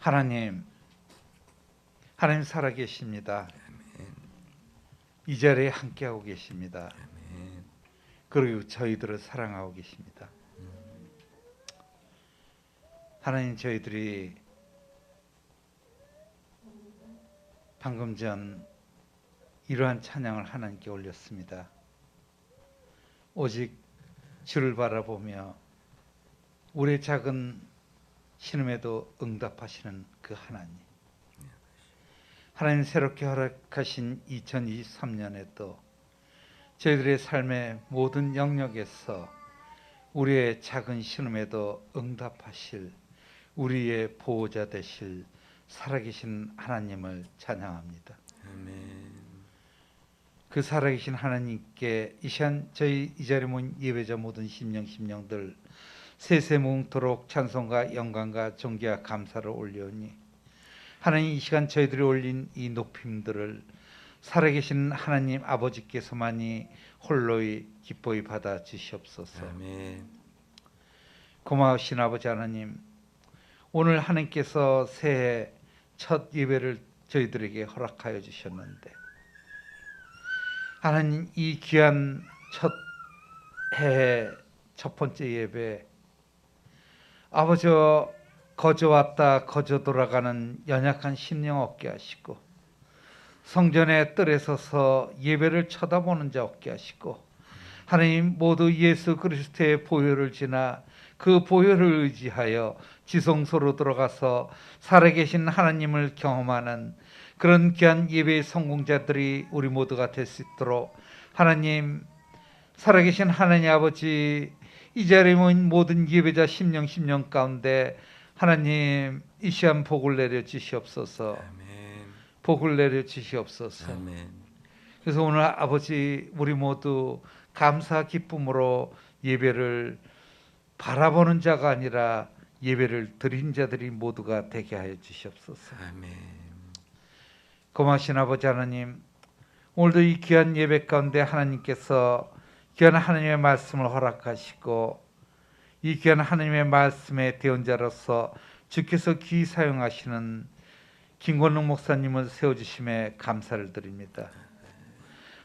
하나님 살아계십니다. 이 자리에 함께하고 계십니다. 그리고 저희들을 사랑하고 계십니다. 하나님, 저희들이 방금 전 이러한 찬양을 하나님께 올렸습니다. 오직 주를 바라보며 우리의 작은 신음에도 응답하시는 그 하나님, 새롭게 허락하신 2023년에도 저희들의 삶의 모든 영역에서 우리의 작은 신음에도 응답하실 우리의 보호자 되실 살아계신 하나님을 찬양합니다. 아멘. 그 살아계신 하나님께 이 시간 저희 이 자리에 모인 예배자 모든 심령들 세세무궁토록 찬송과 영광과 존귀와 감사를 올려오니 하나님, 이 시간 저희들이 올린 이 높임들을 살아계신 하나님 아버지께서만이 홀로이 기뻐히 받아 주시옵소서. 아멘. 고마우신 아버지 하나님, 오늘 하나님께서 새해 첫 예배를 저희들에게 허락하여 주셨는데 하나님, 이 귀한 첫 해의 첫 번째 예배, 아버지 거저 왔다 거저 돌아가는 연약한 심령 없게 하시고 성전의 뜰에 서서 예배를 쳐다보는 자 없게 하시고 하나님, 모두 예수 그리스도의 보혈을 지나 그 보혈을 의지하여 지성소로 들어가서 살아계신 하나님을 경험하는 그런 귀한 예배의 성공자들이 우리 모두가 될 수 있도록 하나님, 살아계신 하나님 아버지, 이 자리에 모인 모든 예배자 심령 가운데 하나님, 이 시간 복을 내려 주시옵소서. 아멘. 복을 내려 주시옵소서. 아멘. 그래서 오늘 아버지, 우리 모두 감사 기쁨으로 예배를 바라보는 자가 아니라 예배를 드린 자들이 모두가 되게 하여 주시옵소서. 아멘. 고마우신 아버지 하나님, 오늘도 이 귀한 예배 가운데 하나님께서 귀한 하나님의 말씀을 허락하시고 이 귀한 하나님의 말씀의 대언자로서 주께서 귀 사용하시는 김권능 목사님을 세워주심에 감사를 드립니다.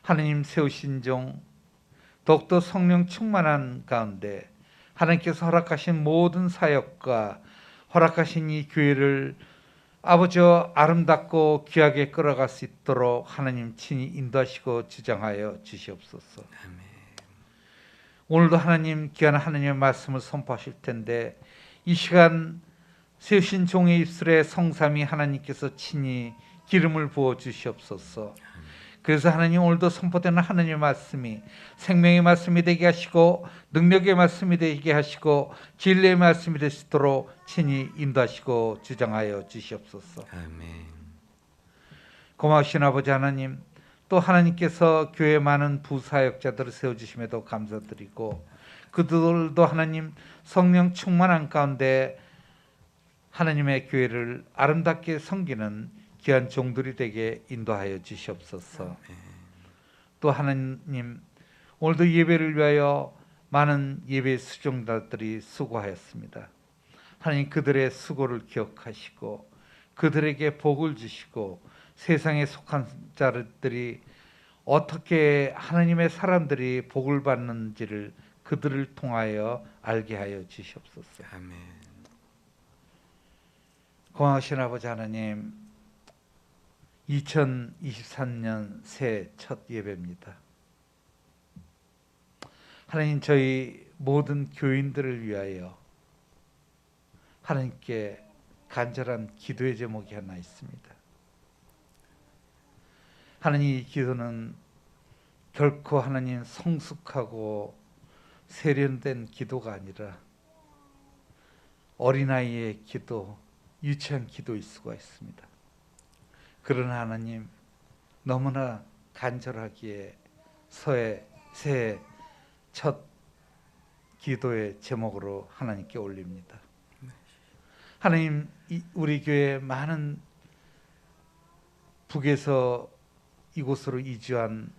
하나님, 세우신 종 더욱더 성령 충만한 가운데 하나님께서 허락하신 모든 사역과 허락하신 이 교회를 아버지 아름답고 귀하게 끌어갈 수 있도록 하나님 친히 인도하시고 주장하여 주시옵소서. 아멘. 오늘도 하나님, 귀한 하나님의 말씀을 선포하실 텐데 이 시간 세우신 종의 입술에 성삼위 하나님께서 친히 기름을 부어 주시옵소서. 그래서 하나님, 오늘도 선포되는 하나님의 말씀이 생명의 말씀이 되게 하시고 능력의 말씀이 되게 하시고 진리의 말씀이 될 수 있도록 친히 인도하시고 주장하여 주시옵소서. 아멘. 고마우신 아버지 하나님, 또 하나님께서 교회 많은 부사역자들을 세워주심에도 감사드리고 그들도 하나님 성령 충만한 가운데 하나님의 교회를 아름답게 섬기는 귀한 종들이 되게 인도하여 주시옵소서. 또 하나님, 오늘도 예배를 위하여 많은 예배 수종자들이 수고하였습니다. 하나님, 그들의 수고를 기억하시고 그들에게 복을 주시고 세상에 속한 자들이 어떻게 하나님의 사람들이 복을 받는지를 그들을 통하여 알게 하여 주시옵소서. 아멘. 고마우신 아버지 하나님, 2023년 새해 첫 예배입니다. 하나님, 저희 모든 교인들을 위하여 하나님께 간절한 기도의 제목이 하나 있습니다. 하나님, 이 기도는 결코 하나님 성숙하고 세련된 기도가 아니라 어린아이의 기도, 유치한 기도일 수가 있습니다. 그러나 하나님, 너무나 간절하기에 새해 첫 기도의 제목으로 하나님께 올립니다. 하나님, 우리 교회 많은 북에서 이곳으로 이주한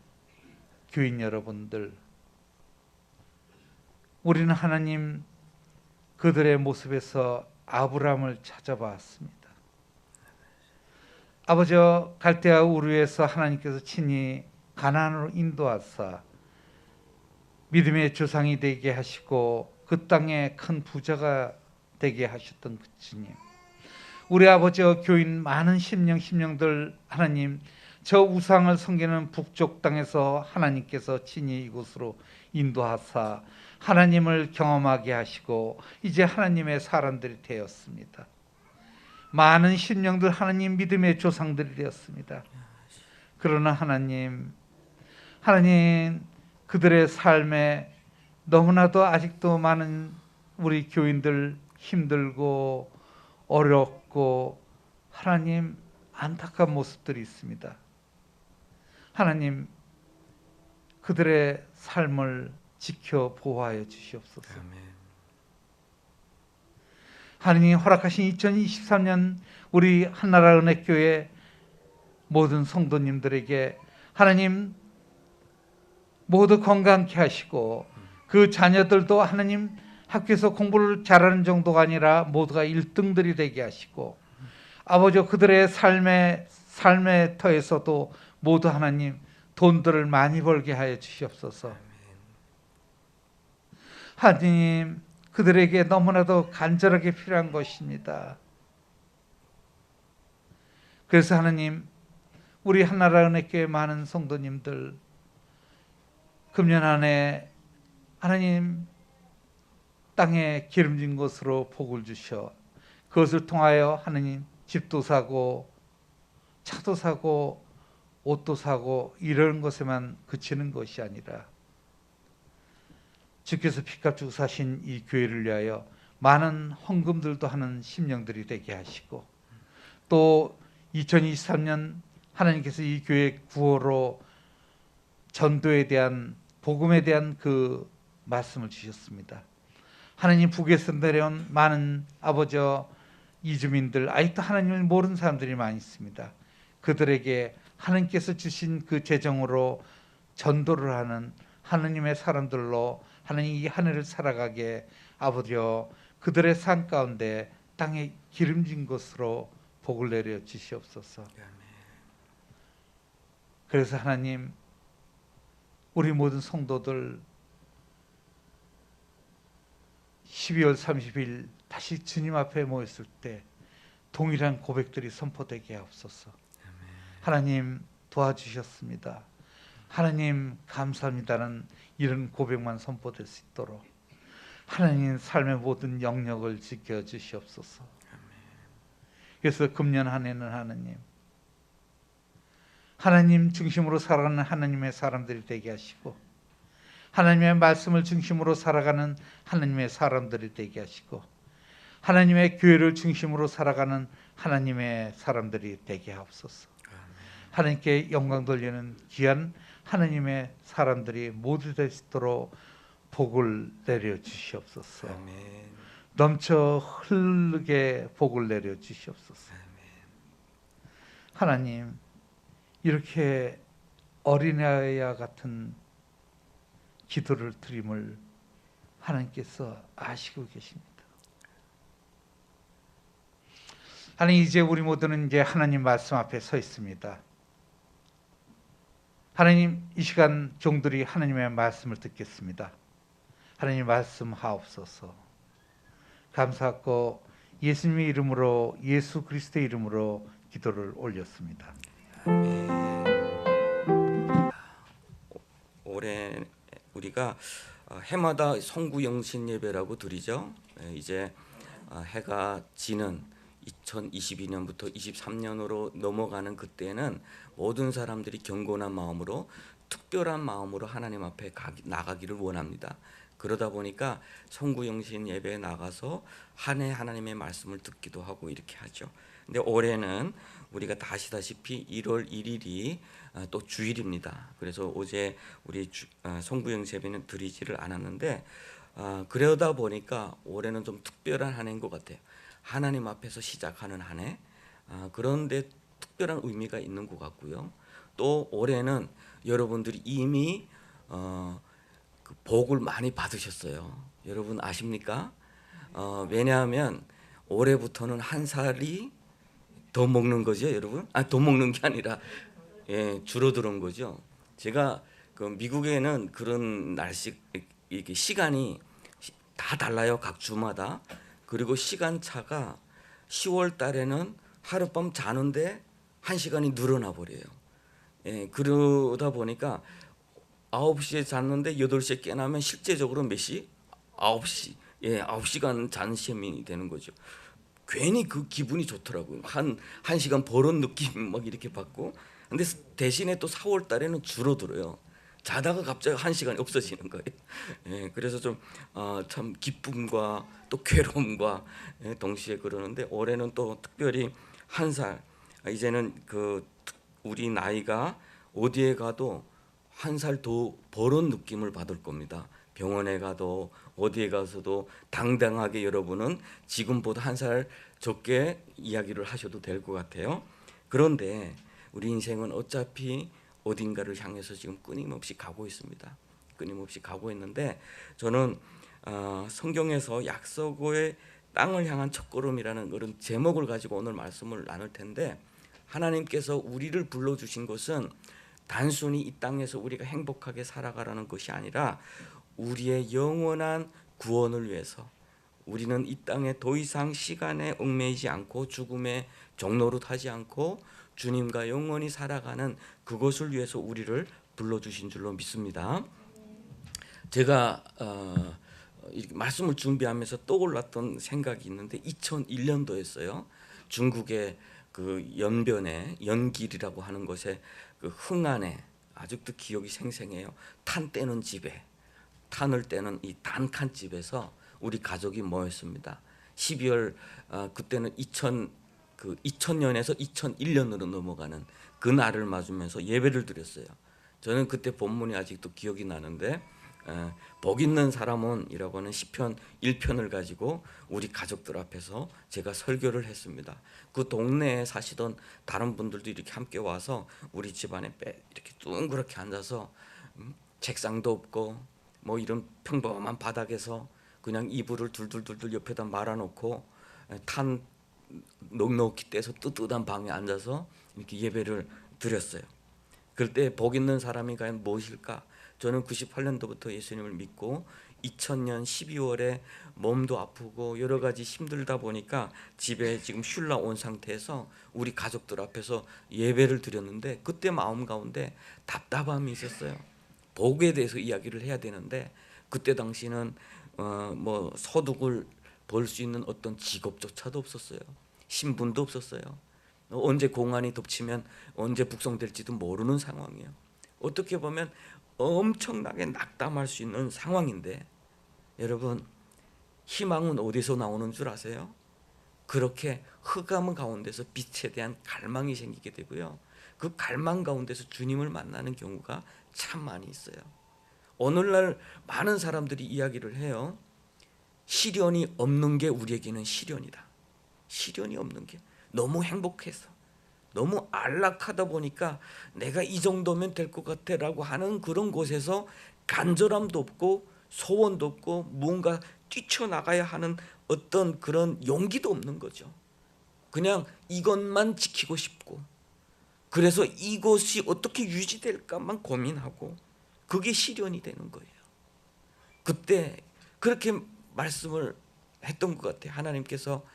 교인 여러분들, 우리는 하나님 그들의 모습에서 아브라함을 찾아봤습니다. 아버지 갈대아 우르에서 하나님께서 친히 가나안으로 인도하사 믿음의 조상이 되게 하시고 그 땅에 큰 부자가 되게 하셨던 그 주님, 우리 아버지와 교인 많은 심령들 하나님, 저 우상을 섬기는 북쪽 땅에서 하나님께서 친히 이곳으로 인도하사 하나님을 경험하게 하시고 이제 하나님의 사람들이 되었습니다. 많은 심령들 하나님 믿음의 조상들이 되었습니다. 그러나 하나님 그들의 삶에 너무나도 아직도 많은 우리 교인들 힘들고 어렵고 하나님 안타까운 모습들이 있습니다. 하나님 그들의 삶을 지켜 보호하여 주시옵소서. 아멘. 하나님 허락하신 2023년 우리 한나라 은혜교회 모든 성도님들에게 하나님 모두 건강케 하시고 그 자녀들도 하나님 학교에서 공부를 잘하는 정도가 아니라 모두가 1등들이 되게 하시고 아버지 그들의 삶의 터에서도 모두 하나님 돈들을 많이 벌게 하여 주시옵소서. 하나님 그들에게 너무나도 간절하게 필요한 것입니다. 그래서 하나님 우리 한나라 은혜교회 많은 성도님들 금년 안에 하나님 땅에 기름진 것으로 복을 주셔 그것을 통하여 하나님 집도 사고 차도 사고 옷도 사고 이런 것에만 그치는 것이 아니라 주께서 피값 주고 사신 이 교회를 위하여 많은 헌금들도 하는 심령들이 되게 하시고 또 2023년 하나님께서 이 교회 구호로 전도에 대한 복음에 대한 그 말씀을 주셨습니다. 하나님 북에서 내려온 많은 아버지 이주민들 아직도 하나님을 모르는 사람들이 많이 있습니다. 그들에게 하나님께서 주신 그 재정으로 전도를 하는 하나님의 사람들로 하나님 이 한 해를 살아가게 아버지여 그들의 삶 가운데 땅에 기름진 것으로 복을 내려 주시옵소서. 그래서 하나님 우리 모든 성도들 12월 30일 다시 주님 앞에 모였을 때 동일한 고백들이 선포되게 하옵소서. 하나님 도와주셨습니다. 하나님 감사합니다는 이런 고백만 선포될 수 있도록 하나님 삶의 모든 영역을 지켜주시옵소서. 그래서 금년 한 해는 하나님 중심으로 살아가는 하나님의 사람들이 되게 하시고 하나님의 말씀을 중심으로 살아가는 하나님의 사람들이 되게 하시고 하나님의 교회를 중심으로 살아가는 하나님의 사람들이 되게 하옵소서. 하나님께 영광 돌리는 귀한 하나님의 사람들이 모두 될 수 있도록 복을 내려 주시옵소서. 넘쳐 흐르게 복을 내려 주시옵소서. 하나님 이렇게 어린아이와 같은 기도를 드림을 하나님께서 아시고 계십니다. 하나님 이제 우리 모두는 이제 하나님 말씀 앞에 서 있습니다. 하나님 이 시간 종들이 하나님의 말씀을 듣겠습니다. 하나님 말씀하옵소서. 감사하고 예수님의 이름으로 예수 그리스도의 이름으로 기도를 올렸습니다. 올해 우리가 해마다 성구영신 예배라고 드리죠. 이제 해가 지는 2022년부터 23년으로 넘어가는 그때는 모든 사람들이 경건한 마음으로 특별한 마음으로 하나님 앞에 나가기를 원합니다. 그러다 보니까 성구영신 예배에 나가서 한 해 하나님의 말씀을 듣기도 하고 이렇게 하죠. 근데 올해는 우리가 다 아시다시피 1월 1일이 또 주일입니다. 그래서 어제 우리 성구영신 예배는 드리지를 않았는데 그러다 보니까 올해는 좀 특별한 한 해인 것 같아요. 하나님 앞에서 시작하는 한 해. 그런데 특별한 의미가 있는 것 같고요. 또 올해는 여러분들이 이미 그 복을 많이 받으셨어요. 여러분 아십니까? 왜냐하면 올해부터는 한 살이 더 먹는 거죠, 여러분? 더 먹는 게 아니라 줄어드는 거죠. 제가 그 미국에는 그런 날씨 이게 시간이 다 달라요, 각 주마다. 그리고 시간차가 10월 달에는 하룻밤 자는데 1시간이 늘어나 버려요. 그러다 보니까 9시에 잤는데 8시에 깨나면 실제적으로 몇 시? 9시. 9시간 잔 셈이 되는 거죠. 괜히 그 기분이 좋더라고요. 한 시간 벌은 느낌 막 이렇게 받고. 근데 대신에 또 4월 달에는 줄어들어요. 자다가 갑자기 1시간이 없어지는 거예요. 그래서 좀 참 기쁨과 또 괴로움과 동시에 그러는데 올해는 또 특별히 1살. 이제는 우리 나이가 어디에 가도 1살 더 벌은 느낌을 받을 겁니다. 병원에 가도 어디에 가서도 당당하게 여러분은 지금보다 1살 적게 이야기를 하셔도 될 것 같아요. 그런데 우리 인생은 어차피 어딘가를 향해서 지금 끊임없이 가고 있습니다. 끊임없이 가고 있는데 저는 성경에서 약속의 땅을 향한 첫걸음이라는 그런 제목을 가지고 오늘 말씀을 나눌 텐데, 하나님께서 우리를 불러주신 것은 단순히 이 땅에서 우리가 행복하게 살아가라는 것이 아니라 우리의 영원한 구원을 위해서, 우리는 이 땅에 더 이상 시간에 얽매이지 않고 죽음의 종로로 타지 않고 주님과 영원히 살아가는 그것을 위해서 우리를 불러주신 줄로 믿습니다. 제가 이렇게 말씀을 준비하면서 떠올랐던 생각이 있는데 2001년도였어요. 중국의 그 연변에 연길이라고 하는 곳에 그 흥안에 아직도 기억이 생생해요. 탄 떼는 집에, 탄을 떼는 이 단칸 집에서 우리 가족이 모였습니다. 12월 그때는 2000년에서 2001년으로 넘어가는 그 날을 맞으면서 예배를 드렸어요. 저는 그때 본문이 아직도 기억이 나는데 복 있는 사람은이라고 하는 시편 1편을 가지고 우리 가족들 앞에서 제가 설교를 했습니다. 그 동네에 사시던 다른 분들도 이렇게 함께 와서 우리 집안에 이렇게 둥그렇게 앉아서 책상도 없고 뭐 이런 평범한 바닥에서 그냥 이불을 둘둘둘둘 옆에다 말아놓고 탄 넉넉히 떼서 뜨뜻한 방에 앉아서 이렇게 예배를 드렸어요. 그럴 때 복 있는 사람이 과연 무엇일까? 저는 98년도부터 예수님을 믿고 2000년 12월에 몸도 아프고 여러 가지 힘들다 보니까 집에 지금 슐라 온 상태에서 우리 가족들 앞에서 예배를 드렸는데 그때 마음 가운데 답답함이 있었어요. 복에 대해서 이야기를 해야 되는데 그때 당시는 뭐 소득을 벌 수 있는 어떤 직업조차도 없었어요. 신분도 없었어요. 언제 공안이 덮치면 언제 북송될지도 모르는 상황이에요. 어떻게 보면 엄청나게 낙담할 수 있는 상황인데, 여러분 희망은 어디서 나오는 줄 아세요? 그렇게 흑암 가운데서 빛에 대한 갈망이 생기게 되고요. 그 갈망 가운데서 주님을 만나는 경우가 참 많이 있어요. 오늘날 많은 사람들이 이야기를 해요. 시련이 없는 게 우리에게는 시련이다. 시련이 없는 게 너무 행복해서, 너무 안락하다 보니까 내가 이 정도면 될 것 같아라고 하는 그런 곳에서 간절함도 없고 소원도 없고 무언가 뛰쳐나가야 하는 어떤 그런 용기도 없는 거죠. 그냥 이것만 지키고 싶고, 그래서 이것이 어떻게 유지될까만 고민하고, 그게 시련이 되는 거예요. 그때 그렇게 말씀을 했던 것 같아요. 하나님께서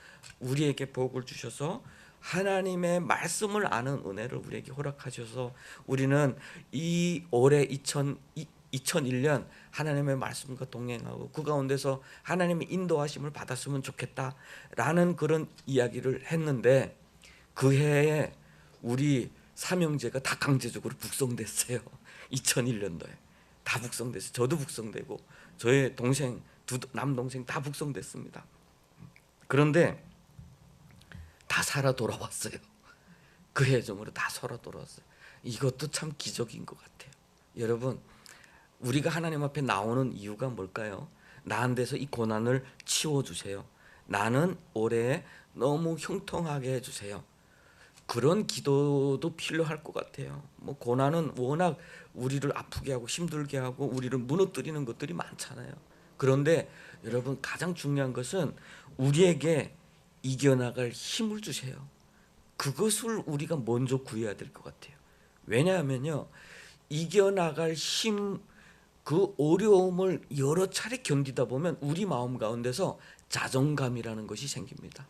우리에게 복을 주셔서 하나님의 말씀을 아는 은혜를 우리에게 허락하셔서 우리는 이 올해 2001년 하나님의 말씀과 동행하고 그 가운데서 하나님의 인도하심을 받았으면 좋겠다라는 그런 이야기를 했는데, 그 해에 우리 삼형제가 다 강제적으로 북송됐어요. 2001년도에 다 북송됐어요. 저도 북송되고 저의 동생, 두 남동생 다 북송됐습니다. 그런데 다 살아 돌아왔어요. 그 해정으로 다 살아 돌아왔어요. 이것도 참 기적인 것 같아요. 여러분, 우리가 하나님 앞에 나오는 이유가 뭘까요? 나한테서 이 고난을 치워주세요. 나는 올해 너무 형통하게 해주세요. 그런 기도도 필요할 것 같아요. 뭐 고난은 워낙 우리를 아프게 하고 힘들게 하고 우리를 무너뜨리는 것들이 많잖아요. 그런데 여러분, 가장 중요한 것은 우리에게 이겨나갈 힘을 주세요. 그것을 우리가 먼저 구해야 될 것 같아요. 왜냐하면요, 이겨나갈 힘, 그 어려움을 여러 차례 견디다 보면 우리 마음 가운데서 자존감이라는 것이 생깁니다.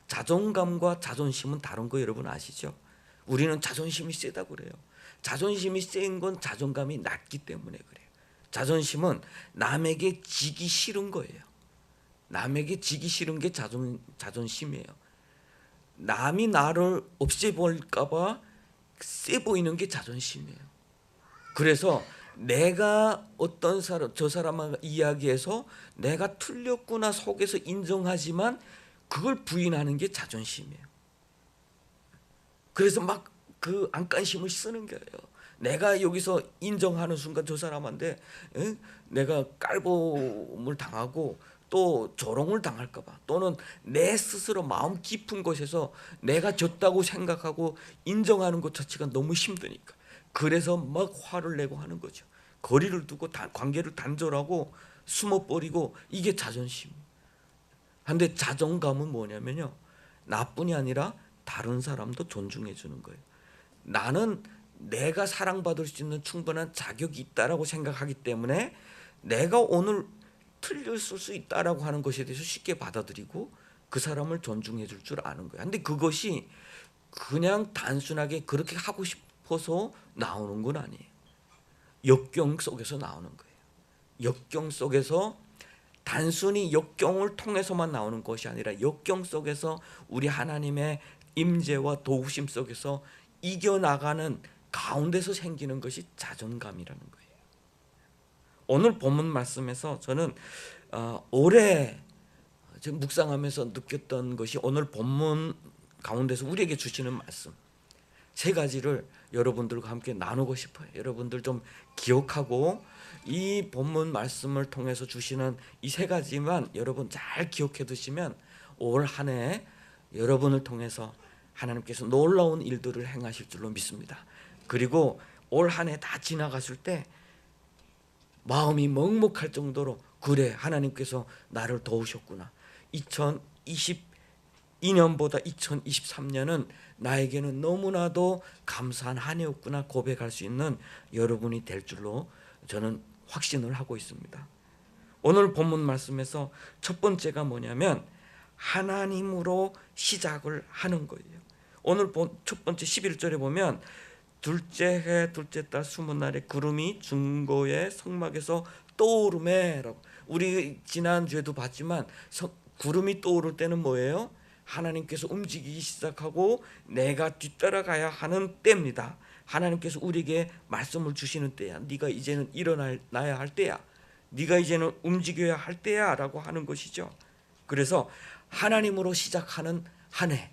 자존감과 자존심은 다른 거 여러분 아시죠? 우리는 자존심이 세다고 그래요. 자존심이 센 건 자존감이 낮기 때문에 그래요. 자존심은 남에게 지기 싫은 거예요. 남에게 지기 싫은 게 자존심이에요. 남이 나를 없애볼까 봐 세 보이는 게 자존심이에요. 그래서 내가 어떤 사람, 저 사람과 이야기해서 내가 틀렸구나 속에서 인정하지만 그걸 부인하는 게 자존심이에요. 그래서 막 그 안간힘을 쓰는 거예요. 내가 여기서 인정하는 순간 저 사람한테 내가 깔봄을 당하고 또 조롱을 당할까 봐, 또는 내 스스로 마음 깊은 곳에서 내가 졌다고 생각하고 인정하는 것 자체가 너무 힘드니까 그래서 막 화를 내고 하는 거죠. 거리를 두고 관계를 단절하고 숨어버리고, 이게 자존심. 근데 자존감은 뭐냐면요, 나뿐이 아니라 다른 사람도 존중해 주는 거예요. 나는 내가 사랑받을 수 있는 충분한 자격이 있다라고 생각하기 때문에 내가 오늘 틀렸을 수 있다라고 하는 것에 대해서 쉽게 받아들이고 그 사람을 존중해 줄 줄 아는 거예요. 근데 그것이 그냥 단순하게 그렇게 하고 싶어서 나오는 건 아니에요. 역경 속에서 나오는 거예요. 역경 속에서, 단순히 역경을 통해서만 나오는 것이 아니라 역경 속에서 우리 하나님의 임재와 도우심 속에서 이겨나가는 가운데서 생기는 것이 자존감이라는 거예요. 오늘 본문 말씀에서 저는 올해 묵상하면서 느꼈던 것이, 오늘 본문 가운데서 우리에게 주시는 말씀 세 가지를 여러분들과 함께 나누고 싶어요. 여러분들 좀 기억하고, 이 본문 말씀을 통해서 주시는 이 세 가지만 여러분 잘 기억해 두시면 올 한 해 여러분을 통해서 하나님께서 놀라운 일들을 행하실 줄로 믿습니다. 그리고 올 한 해 다 지나갔을 때 마음이 먹먹할 정도로, 그래 하나님께서 나를 도우셨구나, 2022년보다 2023년은 나에게는 너무나도 감사한 한 해였구나 고백할 수 있는 여러분이 될 줄로 저는 확신을 하고 있습니다. 오늘 본문 말씀에서 첫 번째가 뭐냐면 하나님으로 시작을 하는 거예요. 오늘 첫 번째 11절에 보면 둘째 해 둘째 달 20날에 구름이 중고의 성막에서 떠오르매라고, 우리 지난주에도 봤지만 구름이 떠오를 때는 뭐예요? 하나님께서 움직이기 시작하고 내가 뒤따라가야 하는 때입니다. 하나님께서 우리에게 말씀을 주시는 때야. 네가 이제는 일어나야 할 때야. 네가 이제는 움직여야 할 때야 라고 하는 것이죠. 그래서 하나님으로 시작하는 한 해,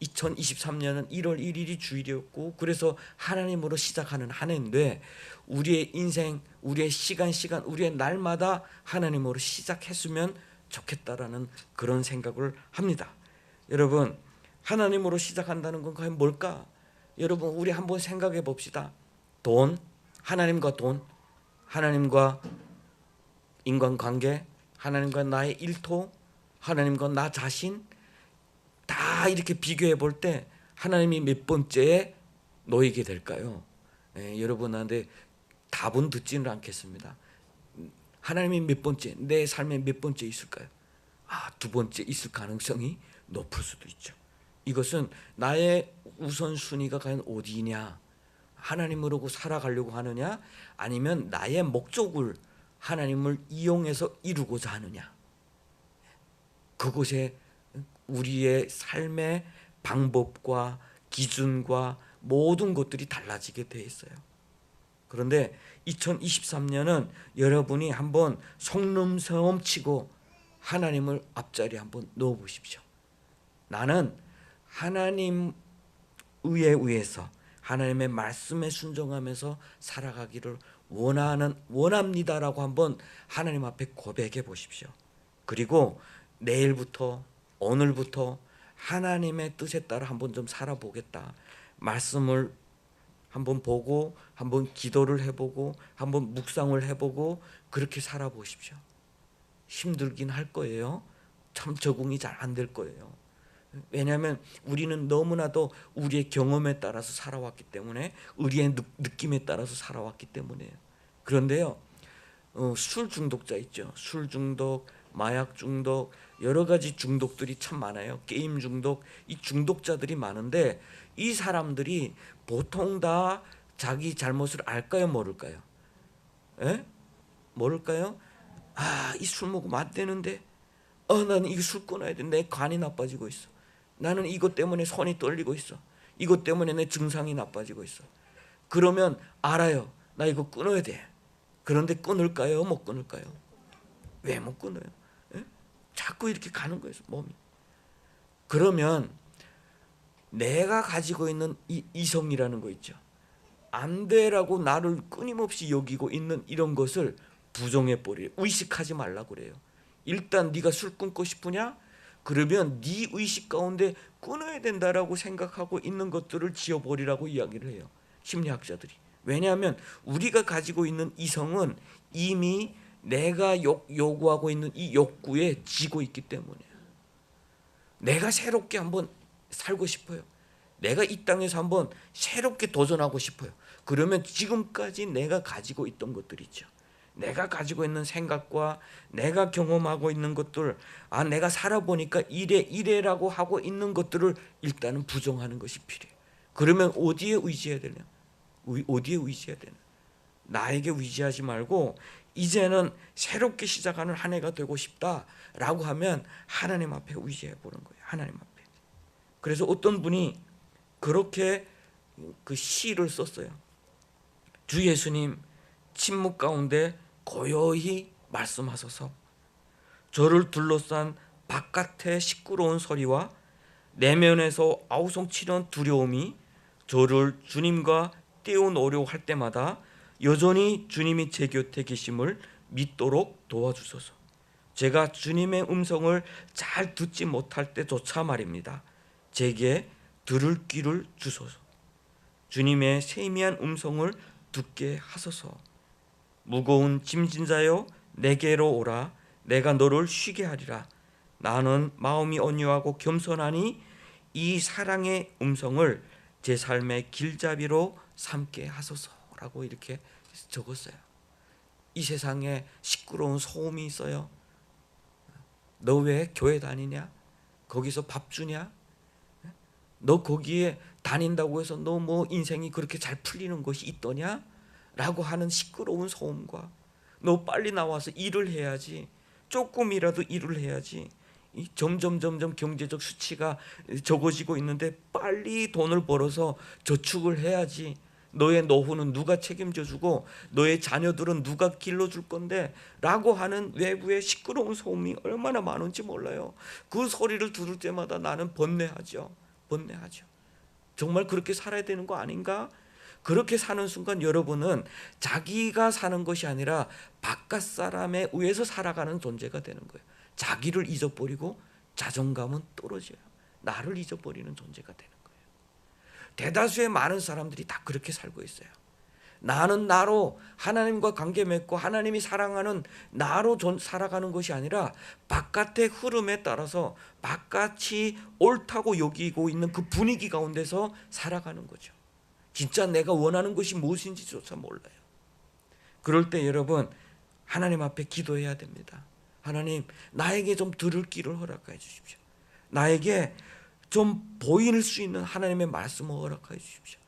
2023년은 1월 1일이 주일이었고, 그래서 하나님으로 시작하는 한 해인데 우리의 인생, 우리의 시간, 우리의 날마다 하나님으로 시작했으면 좋겠다라는 그런 생각을 합니다. 여러분, 하나님으로 시작한다는 건 과연 뭘까? 여러분, 우리 한번 생각해 봅시다. 돈, 하나님과 돈, 하나님과 인간관계, 하나님과 나의 일터, 하나님과 나 자신, 다 이렇게 비교해 볼 때 하나님이 몇 번째에 놓이게 될까요? 여러분한테 답은 듣지는 않겠습니다. 하나님이 몇 번째, 내 삶에 몇 번째 있을까요? 두 번째 있을 가능성이 높을 수도 있죠. 이것은 나의 우선순위가 과연 어디냐, 하나님으로 살아가려고 하느냐, 아니면 나의 목적을 하나님을 이용해서 이루고자 하느냐, 그곳에 우리의 삶의 방법과 기준과 모든 것들이 달라지게 돼 있어요. 그런데 2023년은 여러분이 한번 속눈썹 치고 하나님을 앞자리에 한번 넣어 보십시오. 나는 하나님 의해서 하나님의 말씀에 순종하면서 살아가기를 원합니다라고 한번 하나님 앞에 고백해 보십시오. 그리고 내일부터, 오늘부터 하나님의 뜻에 따라 한번 좀 살아보겠다, 말씀을 한번 보고 한번 기도를 해보고 한번 묵상을 해보고 그렇게 살아보십시오. 힘들긴 할 거예요. 참 적응이 잘 안 될 거예요. 왜냐하면 우리는 너무나도 우리의 경험에 따라서 살아왔기 때문에, 우리의 느낌에 따라서 살아왔기 때문에요. 그런데요, 술 중독자 있죠. 술 중독, 마약 중독, 여러 가지 중독들이 참 많아요. 게임 중독, 이 중독자들이 많은데, 이 사람들이 보통 다 자기 잘못을 알까요, 모를까요? 예? 모를까요? 아, 이 술 먹으면 안 되는데, 나는 이 술 끊어야 돼. 내 간이 나빠지고 있어. 나는 이것 때문에 손이 떨리고 있어. 이것 때문에 내 증상이 나빠지고 있어. 그러면 알아요. 나 이거 끊어야 돼. 그런데 끊을까요? 못 끊을까요? 왜 못 끊어요? 예? 자꾸 이렇게 가는 거예요, 몸이. 그러면 내가 가지고 있는 이 이성이라는 거 있죠. 안 돼라고 나를 끊임없이 여기고 있는 이런 것을 부정해 버려요. 의식하지 말라 그래요. 일단 네가 술 끊고 싶으냐? 그러면 네 의식 가운데 끊어야 된다라고 생각하고 있는 것들을 지워버리라고 이야기를 해요, 심리학자들이. 왜냐하면 우리가 가지고 있는 이성은 이미 내가 요구하고 있는 이 욕구에 지고 있기 때문이에요. 내가 새롭게 한번 살고 싶어요. 내가 이 땅에서 한번 새롭게 도전하고 싶어요. 그러면 지금까지 내가 가지고 있던 것들 있죠. 내가 가지고 있는 생각과 내가 경험하고 있는 것들, 내가 살아보니까 이래라고 하고 있는 것들을 일단은 부정하는 것이 필요해요. 그러면 어디에 의지해야 되냐? 어디에 의지해야 되냐? 나에게 의지하지 말고 이제는 새롭게 시작하는 한 해가 되고 싶다라고 하면 하나님 앞에 의지해 보는 거예요. 하나님 앞에. 그래서 어떤 분이 그렇게 그 시를 썼어요. 주 예수님, 침묵 가운데 고요히 말씀하소서. 저를 둘러싼 바깥의 시끄러운 소리와 내면에서 아우성치는 두려움이 저를 주님과 떼어놓으려 할 때마다 여전히 주님이 제 곁에 계심을 믿도록 도와주소서. 제가 주님의 음성을 잘 듣지 못할 때조차 말입니다, 제게 들을 귀를 주소서. 주님의 세미한 음성을 듣게 하소서. 무거운 짐진 자여 내게로 오라. 내가 너를 쉬게 하리라. 나는 마음이 온유하고 겸손하니 이 사랑의 음성을 제 삶의 길잡이로 삼게 하소서라고 이렇게 적었어요. 이 세상에 시끄러운 소음이 있어요. 너 왜 교회 다니냐? 거기서 밥 주냐? 너 거기에 다닌다고 해서 너 뭐 인생이 그렇게 잘 풀리는 것이 있더냐? 라고 하는 시끄러운 소음과, 너 빨리 나와서 일을 해야지, 조금이라도 일을 해야지, 점점 경제적 수치가 적어지고 있는데 빨리 돈을 벌어서 저축을 해야지, 너의 노후는 누가 책임져 주고 너의 자녀들은 누가 길러줄 건데 라고 하는 외부의 시끄러운 소음이 얼마나 많은지 몰라요. 그 소리를 들을 때마다 나는 번뇌하죠. 정말 그렇게 살아야 되는 거 아닌가? 그렇게 사는 순간 여러분은 자기가 사는 것이 아니라 바깥 사람에 의해서 살아가는 존재가 되는 거예요. 자기를 잊어버리고 자존감은 떨어져요. 나를 잊어버리는 존재가 되는 거예요. 대다수의 많은 사람들이 다 그렇게 살고 있어요. 나는 나로 하나님과 관계 맺고 하나님이 사랑하는 나로 살아가는 것이 아니라 바깥의 흐름에 따라서 바깥이 옳다고 여기고 있는 그 분위기 가운데서 살아가는 거죠. 진짜 내가 원하는 것이 무엇인지조차 몰라요. 그럴 때 여러분, 하나님 앞에 기도해야 됩니다. 하나님, 나에게 좀 들을 귀를 허락해 주십시오. 나에게 좀 보일 수 있는 하나님의 말씀을 허락해 주십시오.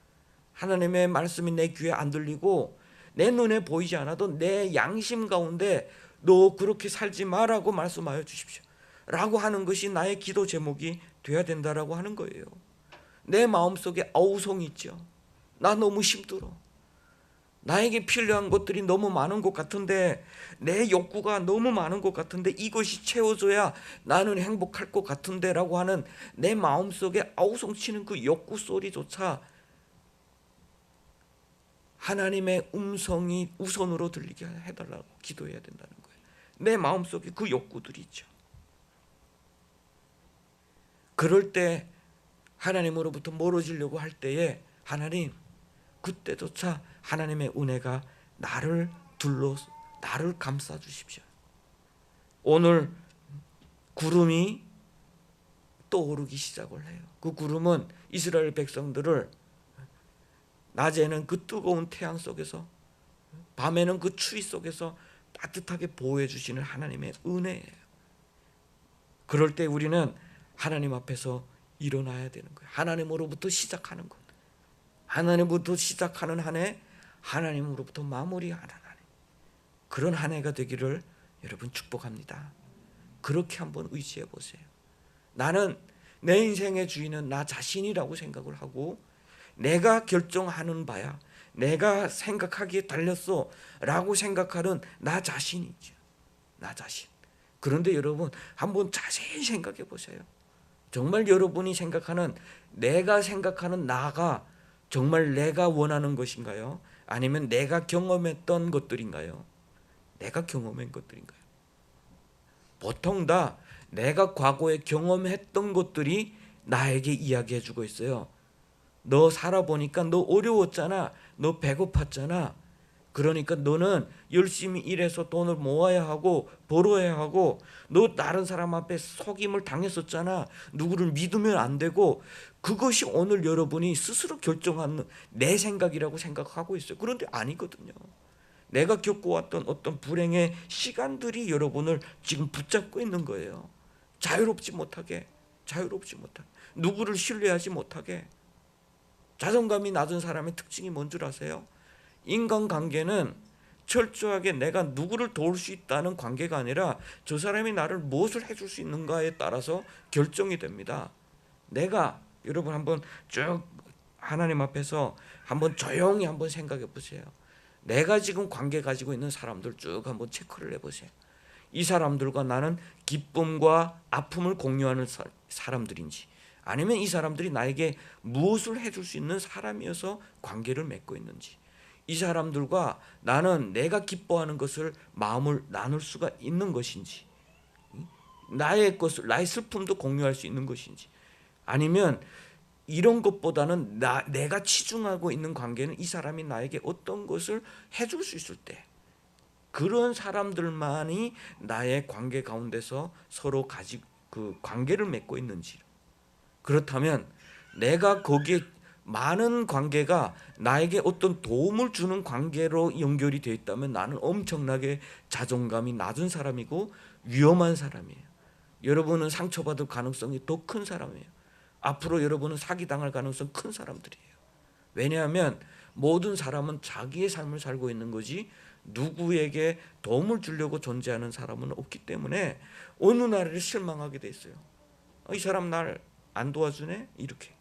하나님의 말씀이 내 귀에 안 들리고 내 눈에 보이지 않아도 내 양심 가운데 너 그렇게 살지 마라고 말씀하여 주십시오 라고 하는 것이 나의 기도 제목이 돼야 된다라고 하는 거예요. 내 마음속에 아우성이 있죠. 나 너무 힘들어. 나에게 필요한 것들이 너무 많은 것 같은데, 내 욕구가 너무 많은 것 같은데, 이것이 채워져야 나는 행복할 것 같은데 라고 하는 내 마음속에 아우성치는 그 욕구 소리조차 하나님의 음성이 우선으로 들리게 해달라고 기도해야 된다는 거예요. 내 마음속에 그 욕구들이 있죠. 그럴 때 하나님으로부터 멀어지려고 할 때에 하나님, 그때조차 하나님의 은혜가 나를 감싸 주십시오. 오늘 구름이 떠오르기 시작을 해요. 그 구름은 이스라엘 백성들을 낮에는 그 뜨거운 태양 속에서, 밤에는 그 추위 속에서 따뜻하게 보호해 주시는 하나님의 은혜예요. 그럴 때 우리는 하나님 앞에서 일어나야 되는 거예요. 하나님으로부터 시작하는 것, 하나님으로부터 시작하는 한 해, 하나님으로부터 마무리하는 한 해, 그런 한 해가 되기를 여러분 축복합니다. 그렇게 한번 의지해 보세요. 나는 내 인생의 주인은 나 자신이라고 생각을 하고, 내가 결정하는 바야, 내가 생각하기에 달렸어 라고 생각하는 나 자신이죠. 나 자신. 그런데 여러분 한번 자세히 생각해 보세요. 정말 여러분이 생각하는, 내가 생각하는 나가 정말 내가 원하는 것인가요? 아니면 내가 경험했던 것들인가요? 내가 경험한 것들인가요? 보통 다 내가 과거에 경험했던 것들이 나에게 이야기해 주고 있어요. 너 살아보니까 너 어려웠잖아, 너 배고팠잖아, 그러니까 너는 열심히 일해서 돈을 모아야 하고 벌어야 하고, 너 다른 사람 앞에 속임을 당했었잖아, 누구를 믿으면 안 되고, 그것이 오늘 여러분이 스스로 결정하는 내 생각이라고 생각하고 있어요. 그런데 아니거든요. 내가 겪어왔던 어떤 불행의 시간들이 여러분을 지금 붙잡고 있는 거예요. 자유롭지 못하게, 누구를 신뢰하지 못하게. 자존감이 낮은 사람의 특징이 뭔 줄 아세요? 인간관계는 철저하게 내가 누구를 도울 수 있다는 관계가 아니라 저 사람이 나를 무엇을 해줄 수 있는가에 따라서 결정이 됩니다. 내가, 여러분 한번 쭉 하나님 앞에서 한번 조용히 한번 생각해 보세요. 내가 지금 관계 가지고 있는 사람들 쭉 한번 체크를 해보세요. 이 사람들과 나는 기쁨과 아픔을 공유하는 사람들인지, 아니면 이 사람들이 나에게 무엇을 해줄 수 있는 사람이어서 관계를 맺고 있는지, 이 사람들과 나는 내가 기뻐하는 것을, 마음을 나눌 수가 있는 것인지, 나의 것을, 나의 슬픔도 공유할 수 있는 것인지, 아니면 이런 것보다는 내가 치중하고 있는 관계는 이 사람이 나에게 어떤 것을 해줄 수 있을 때, 그런 사람들만이 나의 관계 가운데서 서로 그 관계를 맺고 있는지. 그렇다면 내가 거기에 많은 관계가 나에게 어떤 도움을 주는 관계로 연결이 되어 있다면 나는 엄청나게 자존감이 낮은 사람이고 위험한 사람이에요. 여러분은 상처받을 가능성이 더 큰 사람이에요. 앞으로 여러분은 사기당할 가능성 큰 사람들이에요. 왜냐하면 모든 사람은 자기의 삶을 살고 있는 거지 누구에게 도움을 주려고 존재하는 사람은 없기 때문에 어느 날에 실망하게 돼 있어요. 이 사람 날 안 도와주네? 이렇게.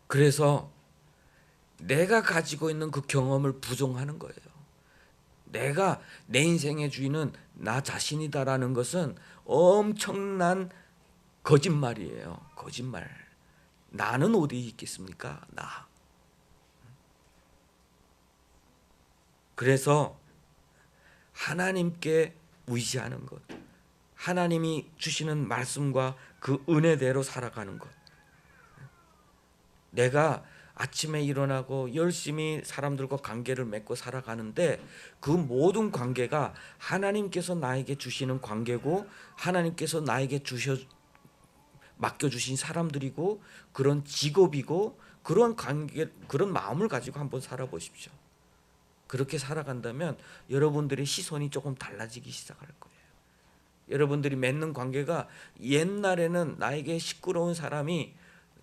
그래서 내가 가지고 있는 그 경험을 부정하는 거예요. 내가, 내 인생의 주인은 나 자신이다라는 것은 엄청난 거짓말이에요. 거짓말. 나는 어디에 있겠습니까? 나. 그래서 하나님께 의지하는 것, 하나님이 주시는 말씀과 그 은혜대로 살아가는 것. 내가 아침에 일어나고 열심히 사람들과 관계를 맺고 살아가는데 그 모든 관계가 하나님께서 나에게 주시는 관계고, 하나님께서 나에게 맡겨주신 사람들이고, 그런 직업이고, 그런 관계, 그런 마음을 가지고 한번 살아보십시오. 그렇게 살아간다면 여러분들의 시선이 조금 달라지기 시작할 거예요. 여러분들이 맺는 관계가, 옛날에는 나에게 시끄러운 사람이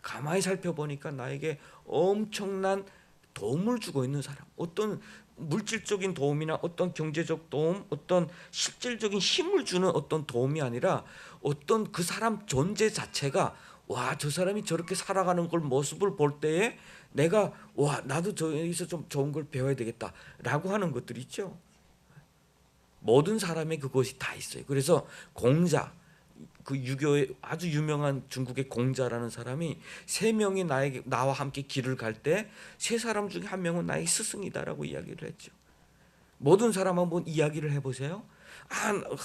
가만히 살펴보니까 나에게 엄청난 도움을 주고 있는 사람, 어떤 물질적인 도움이나 어떤 경제적 도움, 어떤 실질적인 힘을 주는 어떤 도움이 아니라 어떤 그 사람 존재 자체가, 와, 저 사람이 저렇게 살아가는 걸 모습을 볼 때에 내가, 와, 나도 저기서 좀 좋은 걸 배워야 되겠다라고 하는 것들이 있죠. 모든 사람의 그것이 다 있어요. 그래서 공자, 그 유교의 아주 유명한 중국의 공자라는 사람이 세 명이 나와 함께 길을 갈 때 세 사람 중에 한 명은 나의 스승이다라고 이야기를 했죠. 모든 사람 한번 이야기를 해보세요.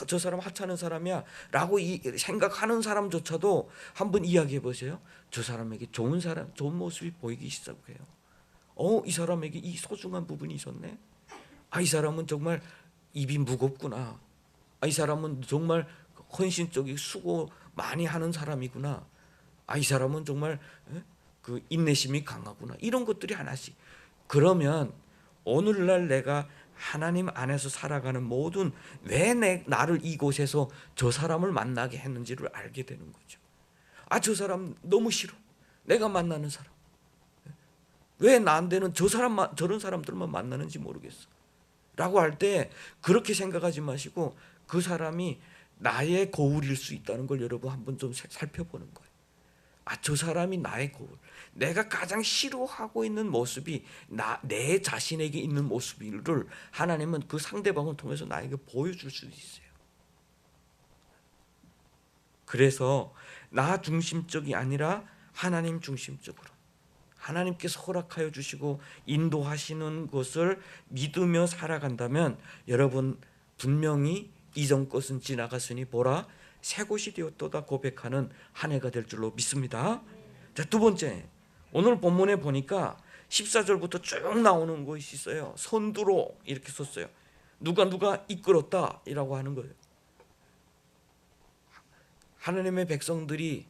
저 사람 하찮은 사람이야 라고 생각하는 사람조차도 한번 이야기해 보세요. 저 사람에게 좋은 모습이 보이기 시작해요. 이 사람에게 이 소중한 부분이 있었네. 이 사람은 정말 입이 무겁구나. 이 사람은 정말 헌신적이 수고 많이 하는 사람이구나. 이 사람은 정말 그 인내심이 강하구나. 이런 것들이 하나씩. 그러면 오늘날 내가 하나님 안에서 살아가는 모든 왜 나를 이곳에서 저 사람을 만나게 했는지를 알게 되는 거죠. 저 사람 너무 싫어. 내가 만나는 사람. 왜 나한테는 저런 사람들만 만나는지 모르겠어. 라고 할 때 그렇게 생각하지 마시고 그 사람이 나의 거울일 수 있다는 걸 여러분 한번 좀 살펴보는 거예요. 저 사람이 나의 거울. 내가 가장 싫어하고 있는 모습이 내 자신에게 있는 모습을 하나님은 그 상대방을 통해서 나에게 보여줄 수 있어요. 그래서 나 중심적이 아니라 하나님 중심적으로 하나님께서 허락하여 주시고 인도하시는 것을 믿으며 살아간다면 여러분 분명히 이전 것은 지나갔으니 보라 새 것이 되었도다 고백하는 한 해가 될 줄로 믿습니다. 자, 두 번째, 오늘 본문에 보니까 14절부터 쭉 나오는 것이 있어요. 선두로 이렇게 썼어요. 누가 이끌었다라고 하는 거예요. 하나님의 백성들이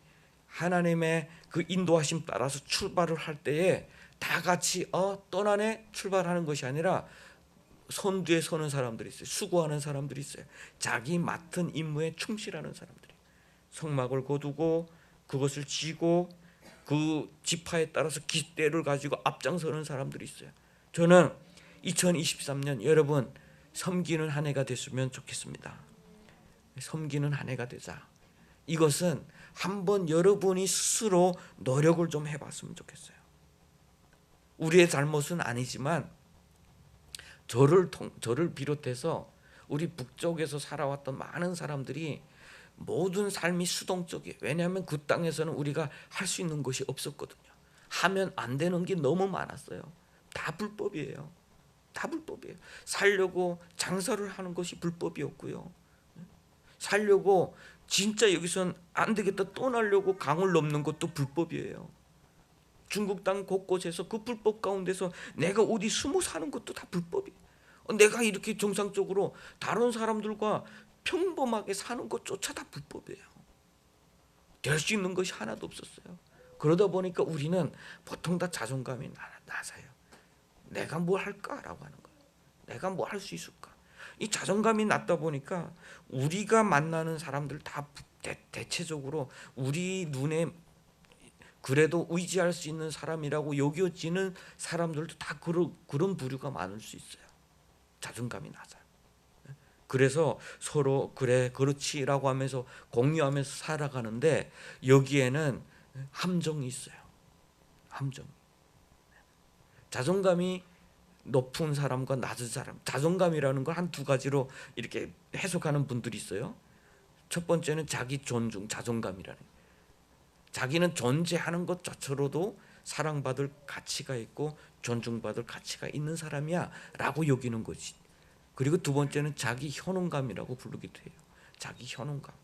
하나님의 그 인도하심 따라서 출발을 할 때에 다 같이 떠나네 출발하는 것이 아니라 선두에 서는 사람들이 있어요. 수고하는 사람들이 있어요. 자기 맡은 임무에 충실하는 사람들이 성막을 거두고 그것을 지고 그 지파에 따라서 깃대를 가지고 앞장서는 사람들이 있어요. 저는 2023년 여러분 섬기는 한 해가 됐으면 좋겠습니다. 섬기는 한 해가 되자. 이것은 한번 여러분이 스스로 노력을 좀 해봤으면 좋겠어요. 우리의 잘못은 아니지만 저를 비롯해서 우리 북쪽에서 살아왔던 많은 사람들이 모든 삶이 수동적이에요. 왜냐하면 그 땅에서는 우리가 할 수 있는 것이 없었거든요. 하면 안 되는 게 너무 많았어요. 다 불법이에요. 다 불법이에요. 살려고 장사를 하는 것이 불법이었고요. 살려고 진짜 여기선 안 되겠다 떠나려고 강을 넘는 것도 불법이에요. 중국 땅 곳곳에서 그 불법 가운데서 내가 어디 숨어 사는 것도 다 불법이에요. 내가 이렇게 정상적으로 다른 사람들과 평범하게 사는 것조차 다 불법이에요. 될 수 있는 것이 하나도 없었어요. 그러다 보니까 우리는 보통 다 자존감이 낮아요. 내가 뭘 할까라고 하는 거예요. 내가 뭘 할 수 있을까? 이 자존감이 낮다 보니까 우리가 만나는 사람들 다 대체적으로 우리 눈에 그래도 의지할 수 있는 사람이라고 여겨지는 사람들도 다 그런 부류가 많을 수 있어요. 자존감이 낮아요. 그래서 서로 그래 그렇지라고 하면서 공유하면서 살아가는데 여기에는 함정이 있어요. 함정. 자존감이 높은 사람과 낮은 사람. 자존감이라는 걸 한 두 가지로 이렇게 해석하는 분들이 있어요. 첫 번째는 자기 존중, 자존감이라는 거예요. 자기는 존재하는 것 자체로도 사랑받을 가치가 있고 존중받을 가치가 있는 사람이야 라고 여기는 거지. 그리고 두 번째는 자기 현혹감이라고 부르기도 해요. 자기 현혹감.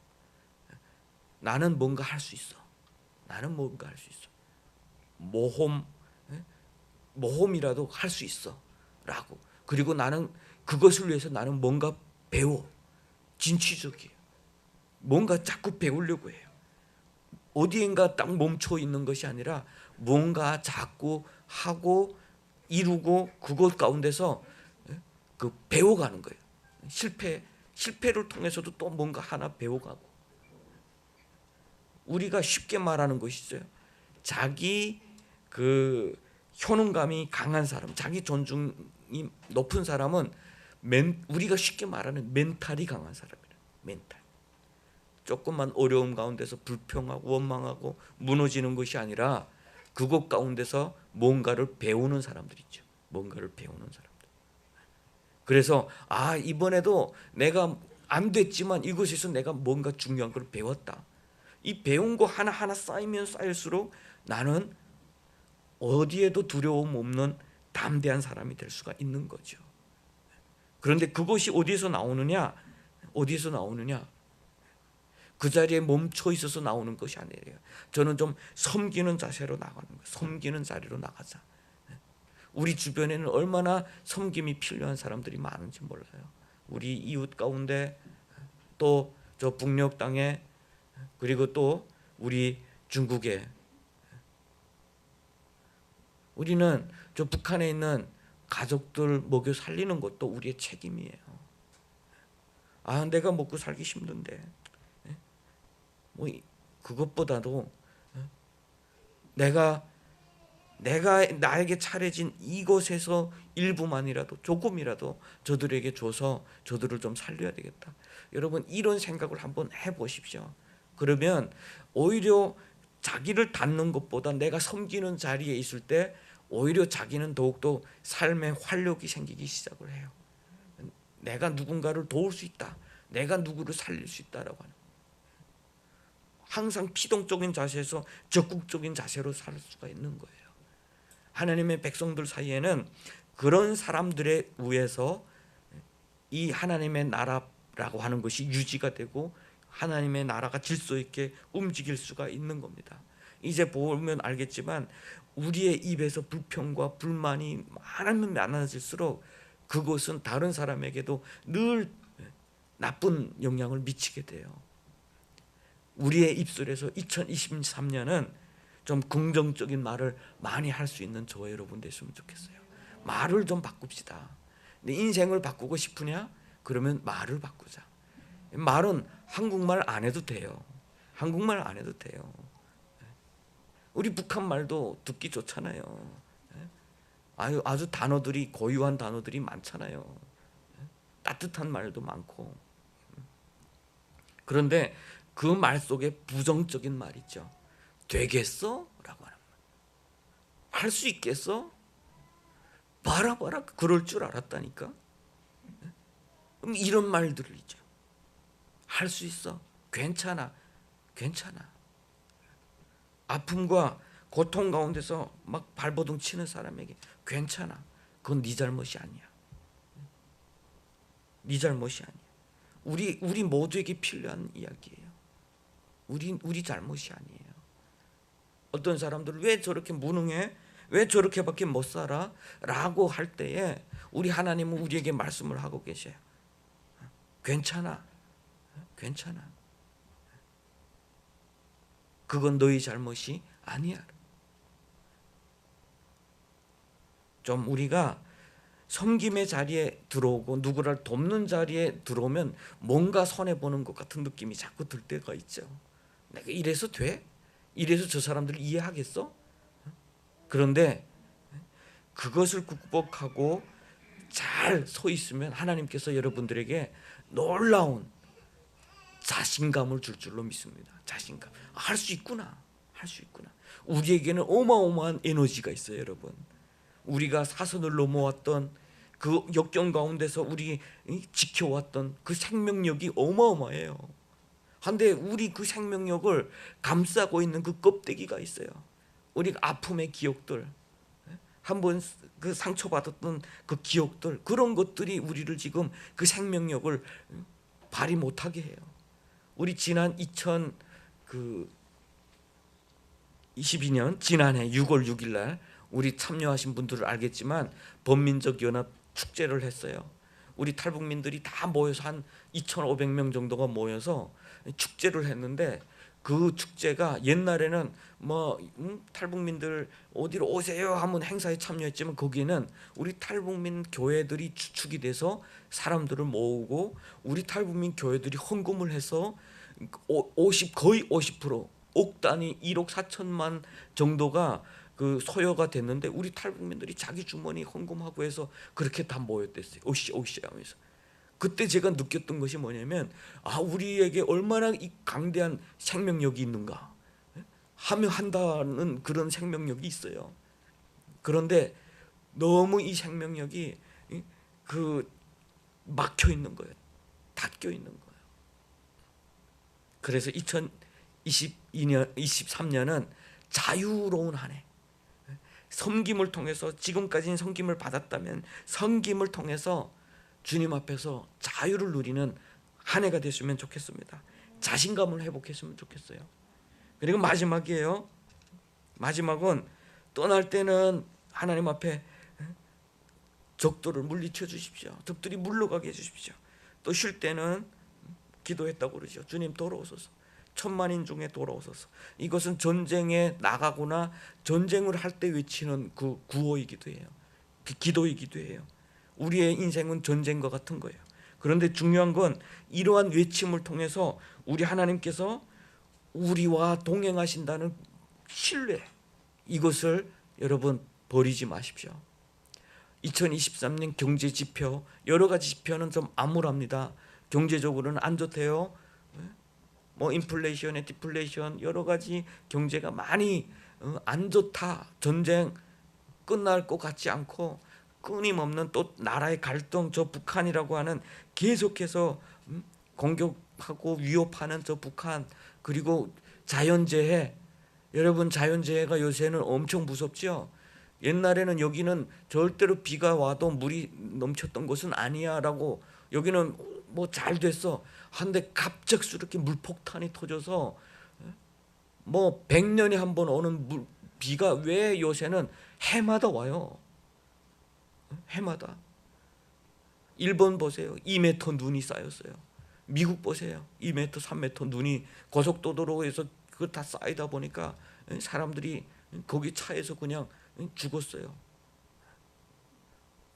나는 뭔가 할 수 있어. 나는 뭔가 할 수 있어. 모험이라도 할 수 있어 라고. 그리고 나는 그것을 위해서 나는 뭔가 배워. 진취적이에요. 뭔가 자꾸 배우려고 해요. 어디엔가 딱 멈춰 있는 것이 아니라 뭔가 자꾸 하고 이루고 그것 가운데서 그 배워가는 거예요. 실패를 통해서도 또 뭔가 하나 배워가고. 우리가 쉽게 말하는 것이 있어요. 자기 그 효능감이 강한 사람, 자기 존중이 높은 사람은 우리가 쉽게 말하는 멘탈이 강한 사람이에요. 멘탈. 조금만 어려움 가운데서 불평하고 원망하고 무너지는 것이 아니라 그것 가운데서 뭔가를 배우는 사람들 있죠. 뭔가를 배우는 사람들. 그래서 이번에도 내가 안 됐지만 이것에서 내가 뭔가 중요한 걸 배웠다. 이 배운 거 하나하나 쌓이면 쌓일수록 나는 어디에도 두려움 없는 담대한 사람이 될 수가 있는 거죠. 그런데 그것이 어디에서 나오느냐? 어디에서 나오느냐? 그 자리에 멈춰 있어서 나오는 것이 아니에요. 저는 좀 섬기는 자세로 나가는 거예요. 섬기는 자리로 나가자. 우리 주변에는 얼마나 섬김이 필요한 사람들이 많은지 몰라요. 우리 이웃 가운데 또 저 북녘 땅에, 그리고 또 우리 중국에, 우리는 저 북한에 있는 가족들 먹여 살리는 것도 우리의 책임이에요. 아, 내가 먹고 살기 힘든데, 뭐 그것보다도 내가 나에게 차려진 이것에서 일부만이라도 조금이라도 저들에게 줘서 저들을 좀 살려야 되겠다. 여러분, 이런 생각을 한번 해보십시오. 그러면 오히려 자기를 닫는 것보다 내가 섬기는 자리에 있을 때 오히려 자기는 더욱더 삶의 활력이 생기기 시작을 해요. 내가 누군가를 도울 수 있다, 내가 누구를 살릴 수 있다라고 하는, 항상 피동적인 자세에서 적극적인 자세로 살 수가 있는 거예요. 하나님의 백성들 사이에는 그런 사람들에 의해서 이 하나님의 나라라고 하는 것이 유지가 되고 하나님의 나라가 질서 있게 움직일 수가 있는 겁니다. 이제 보면 알겠지만 우리의 입에서 불평과 불만이 많으면 많아질수록 그것은 다른 사람에게도 늘 나쁜 영향을 미치게 돼요. 우리의 입술에서 2023년은 좀 긍정적인 말을 많이 할 수 있는 저와 여러분 됐으면 좋겠어요. 말을 좀 바꿉시다. 내 인생을 바꾸고 싶으냐? 그러면 말을 바꾸자. 말은 한국말 안 해도 돼요. 한국말 안 해도 돼요. 우리 북한 말도 듣기 좋잖아요. 아주 단어들이, 고유한 단어들이 많잖아요. 따뜻한 말도 많고. 그런데 그 말 속에 부정적인 말 있죠. 되겠어? 라고 하는 말. 할 수 있겠어? 봐라 그럴 줄 알았다니까. 그럼 이런 말들이죠. 할 수 있어. 괜찮아. 아픔과 고통 가운데서 막 발버둥 치는 사람에게 괜찮아. 그건 네 잘못이 아니야. 네 잘못이 아니야. 우리 모두에게 필요한 이야기예요. 우리 잘못이 아니에요. 어떤 사람들은 왜 저렇게 무능해? 왜 저렇게밖에 못 살아? 라고 할 때에 우리 하나님은 우리에게 말씀을 하고 계셔요. 괜찮아. 그건 너희 잘못이 아니야. 좀 우리가 섬김의 자리에 들어오고 누구를 돕는 자리에 들어오면 뭔가 손해보는 것 같은 느낌이 자꾸 들 때가 있죠. 내가 이래서 돼? 이래서 저 사람들을 이해하겠어? 그런데 그것을 극복하고 잘 서 있으면 하나님께서 여러분들에게 놀라운 자신감을 줄 줄로 믿습니다. 자신감. 할 수 있구나. 우리에게는 어마어마한 에너지가 있어요, 여러분. 우리가 사선을 넘어왔던 그 역경 가운데서 우리 지켜왔던 그 생명력이 어마어마해요. 한데 우리 그 생명력을 감싸고 있는 그 껍데기가 있어요. 우리가 아픔의 기억들, 한번 그 상처받았던 그 기억들, 그런 것들이 우리를 지금 그 생명력을 발휘 못하게 해요. 우리 지난 2022년 지난해 6월 6일 날 우리 참여하신 분들을 알겠지만 범민족 연합 축제를 했어요. 우리 탈북민들이 다 모여서 한 2,500명 정도가 모여서 축제를 했는데 그 축제가 옛날에는 탈북민들 어디로 오세요 하면 행사에 참여했지만 거기에는 우리 탈북민 교회들이 주축이 돼서 사람들을 모으고 우리 탈북민 교회들이 헌금을 해서 거의 50% 억 단위 1억 4천만 정도가 그 소요가 됐는데 우리 탈북민들이 자기 주머니 헌금하고 해서 그렇게 다 모였댔어요. 오시 하면서. 그때 제가 느꼈던 것이 뭐냐면 우리에게 얼마나 이 강대한 생명력이 있는가 하며 한다는 그런 생명력이 있어요. 그런데 너무 이 생명력이 막혀 있는 거예요. 닫혀 있는 거예요. 그래서 2023년은 자유로운 한 해, 섬김을 통해서 지금까지는 섬김을 받았다면 섬김을 통해서 주님 앞에서 자유를 누리는 한 해가 됐으면 좋겠습니다. 자신감을 회복했으면 좋겠어요. 그리고 마지막이에요. 마지막은 떠날 때는 하나님 앞에 적들을 물리쳐 주십시오. 적들이 물러가게 해 주십시오. 또 쉴 때는 기도했다고 그러죠. 주님 돌아오소서. 천만인 중에 돌아오소서. 이것은 전쟁에 나가거나 전쟁을 할 때 외치는 그 구호이기도 해요. 그 기도이기도 해요. 우리의 인생은 전쟁과 같은 거예요. 그런데 중요한 건 이러한 외침을 통해서 우리 하나님께서 우리와 동행하신다는 신뢰, 이것을 여러분 버리지 마십시오. 2023년 경제 지표, 여러 가지 지표는 좀 암울합니다. 경제적으로는 안 좋대요. 뭐 인플레이션에 디플레이션, 여러 가지 경제가 많이 안 좋다. 전쟁 끝날 것 같지 않고 끊임없는 또 나라의 갈등, 저 북한이라고 하는 계속해서 공격하고 위협하는 저 북한, 그리고 자연재해. 여러분, 자연재해가 요새는 엄청 무섭죠. 옛날에는 여기는 절대로 비가 와도 물이 넘쳤던 곳은 아니야라고, 여기는 뭐 잘 됐어. 한데 갑작스럽게 물폭탄이 터져서 뭐 100년에 한 번 오는 비가 왜 요새는 해마다 와요. 해마다. 일본 보세요. 2m 눈이 쌓였어요. 미국 보세요. 2m, 3m 눈이 고속도로에서 그거 다 쌓이다 보니까 사람들이 거기 차에서 그냥 죽었어요.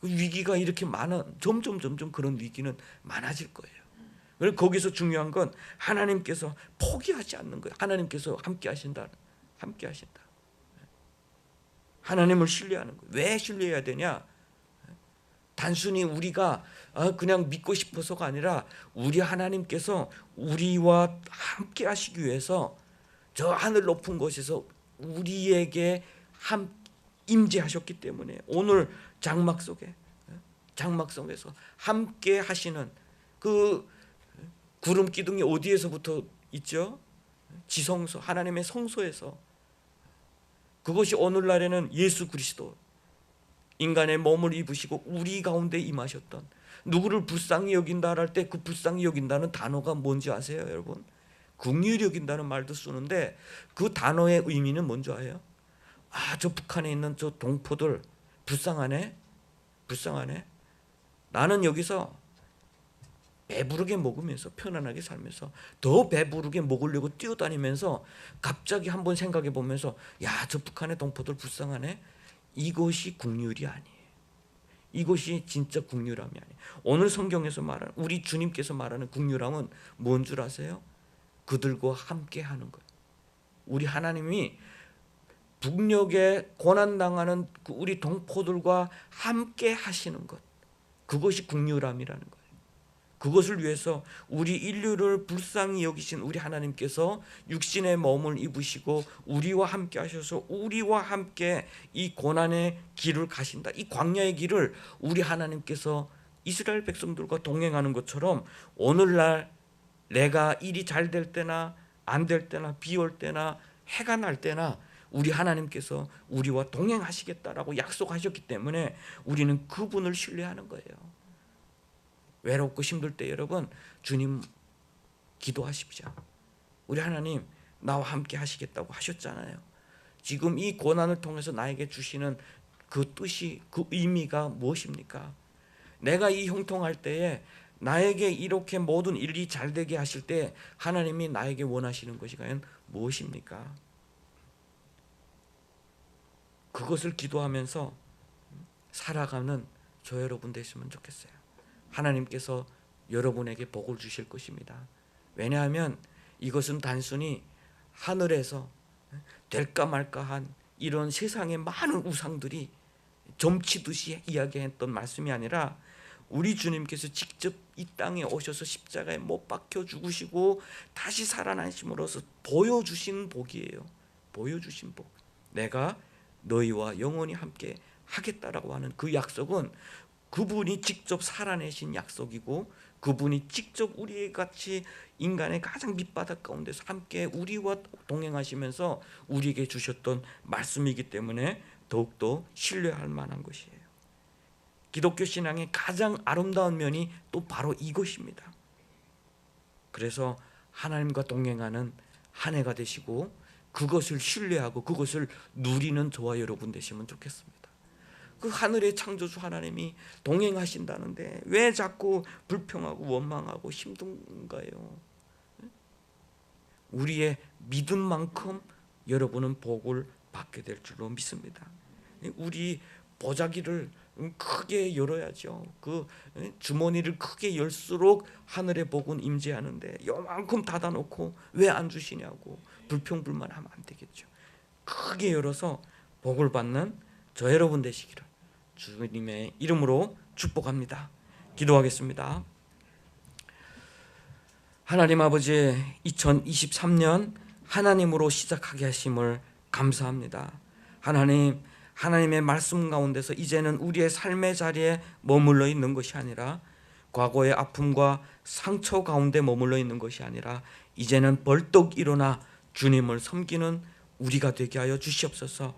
위기가 이렇게 많아. 점점 그런 위기는 많아질 거예요. 그래서 거기서 중요한 건 하나님께서 포기하지 않는 거예요. 하나님께서 함께 하신다. 함께 하신다. 하나님을 신뢰하는 거예요. 왜 신뢰해야 되냐? 단순히 우리가 그냥 믿고 싶어서가 아니라 우리 하나님께서 우리와 함께 하시기 위해서 저 하늘 높은 곳에서 우리에게 임재하셨기 때문에 오늘 장막 속에서 함께 하시는 그 구름 기둥이 어디에서부터 있죠? 지성소, 하나님의 성소에서. 그것이 오늘날에는 예수 그리스도, 인간의 몸을 입으시고 우리 가운데 임하셨던, 누구를 불쌍히 여긴다 할 때 그 불쌍히 여긴다는 단어가 뭔지 아세요, 여러분? 긍휼히 여긴다는 말도 쓰는데 그 단어의 의미는 뭔지 아세요? 저 북한에 있는 저 동포들 불쌍하네. 나는 여기서 배부르게 먹으면서 편안하게 살면서 더 배부르게 먹으려고 뛰어다니면서 갑자기 한번 생각해 보면서 저 북한의 동포들 불쌍하네. 이것이 긍휼이 아니에요. 이것이 진짜 긍휼함이 아니에요. 오늘 성경에서 말하는, 우리 주님께서 말하는 긍휼함은 뭔 줄 아세요? 그들과 함께 하는 거예요. 우리 하나님이 북녘에 고난당하는 우리 동포들과 함께 하시는 것, 그것이 긍휼함이라는 거예요. 그것을 위해서 우리 인류를 불쌍히 여기신 우리 하나님께서 육신의 몸을 입으시고 우리와 함께 하셔서 우리와 함께 이 고난의 길을 가신다. 이 광야의 길을 우리 하나님께서 이스라엘 백성들과 동행하는 것처럼 오늘날 내가 일이 잘 될 때나 안 될 때나 비 올 때나 해가 날 때나 우리 하나님께서 우리와 동행하시겠다라고 약속하셨기 때문에 우리는 그분을 신뢰하는 거예요. 외롭고 힘들 때 여러분, 주님 기도하십시오. 우리 하나님 나와 함께 하시겠다고 하셨잖아요. 지금 이 고난을 통해서 나에게 주시는 그 뜻이, 그 의미가 무엇입니까? 내가 이 형통할 때에 나에게 이렇게 모든 일이 잘 되게 하실 때 하나님이 나에게 원하시는 것이 과연 무엇입니까? 그것을 기도하면서 살아가는 저 여러분 되시면 좋겠어요. 하나님께서 여러분에게 복을 주실 것입니다. 왜냐하면 이것은 단순히 하늘에서 될까 말까한 이런 세상의 많은 우상들이 점치듯이 이야기했던 말씀이 아니라 우리 주님께서 직접 이 땅에 오셔서 십자가에 못 박혀 죽으시고 다시 살아나심으로써 보여주신 복이에요. 보여주신 복. 내가 너희와 영원히 함께 하겠다라고 하는 그 약속은 그분이 직접 살아내신 약속이고 그분이 직접 우리 같이 인간의 가장 밑바닥 가운데서 함께 우리와 동행하시면서 우리에게 주셨던 말씀이기 때문에 더욱더 신뢰할 만한 것이에요. 기독교 신앙의 가장 아름다운 면이 또 바로 이것입니다. 그래서 하나님과 동행하는 한 해가 되시고 그것을 신뢰하고 그것을 누리는 저와 여러분 되시면 좋겠습니다. 그 하늘의 창조주 하나님이 동행하신다는데 왜 자꾸 불평하고 원망하고 힘든가요? 우리의 믿음만큼 여러분은 복을 받게 될 줄로 믿습니다. 우리 보자기를 크게 열어야죠. 그 주머니를 크게 열수록 하늘의 복은 임재하는데 요만큼 닫아놓고 왜 안 주시냐고 불평불만하면 안 되겠죠. 크게 열어서 복을 받는 저 여러분 되시기를 주님의 이름으로 축복합니다. 기도하겠습니다. 하나님 아버지, 2023년 하나님으로 시작하게 하심을 감사합니다. 하나님의 말씀 가운데서 이제는 우리의 삶의 자리에 머물러 있는 것이 아니라 과거의 아픔과 상처 가운데 머물러 있는 것이 아니라 이제는 벌떡 일어나 주님을 섬기는 우리가 되게 하여 주시옵소서.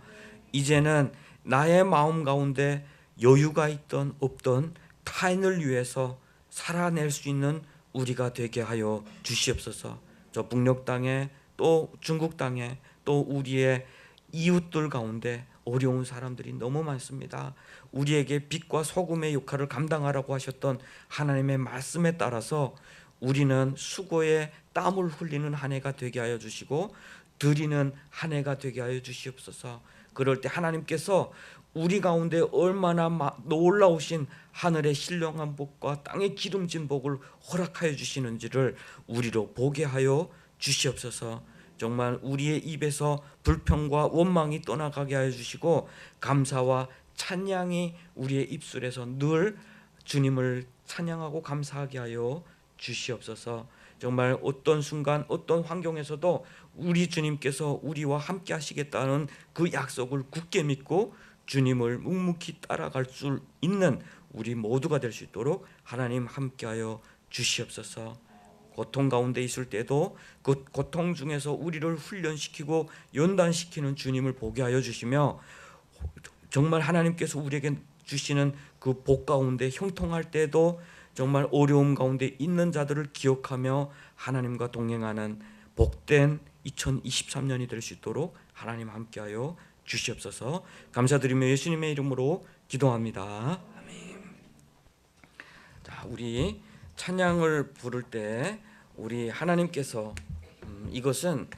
이제는 나의 마음 가운데 여유가 있던 없던 타인을 위해서 살아낼 수 있는 우리가 되게 하여 주시옵소서. 저 북녘 땅에 또 중국 땅에 또 우리의 이웃들 가운데 어려운 사람들이 너무 많습니다. 우리에게 빛과 소금의 역할을 감당하라고 하셨던 하나님의 말씀에 따라서 우리는 수고에 땀을 흘리는 한 해가 되게 하여 주시고 드리는 한 해가 되게 하여 주시옵소서. 그럴 때 하나님께서 우리 가운데 얼마나 놀라우신 하늘의 신령한 복과 땅의 기름진 복을 허락하여 주시는지를 우리로 보게 하여 주시옵소서. 정말 우리의 입에서 불평과 원망이 떠나가게 하여 주시고 감사와 찬양이 우리의 입술에서 늘 주님을 찬양하고 감사하게 하여 주시옵소서. 정말 어떤 순간 어떤 환경에서도 우리 주님께서 우리와 함께 하시겠다는 그 약속을 굳게 믿고 주님을 묵묵히 따라갈 수 있는 우리 모두가 될 수 있도록 하나님 함께하여 주시옵소서. 고통 가운데 있을 때도 그 고통 중에서 우리를 훈련시키고 연단시키는 주님을 보게 하여 주시며 정말 하나님께서 우리에게 주시는 그 복 가운데 형통할 때도 정말 어려움 가운데 있는 자들을 기억하며 하나님과 동행하는 복된 2023년이 될 수 있도록 하나님 함께하여 주시옵소서. 감사드리며 예수님의 이름으로 기도합니다. 아멘. 자, 우리 찬양을 부를 때 우리 하나님께서 이것은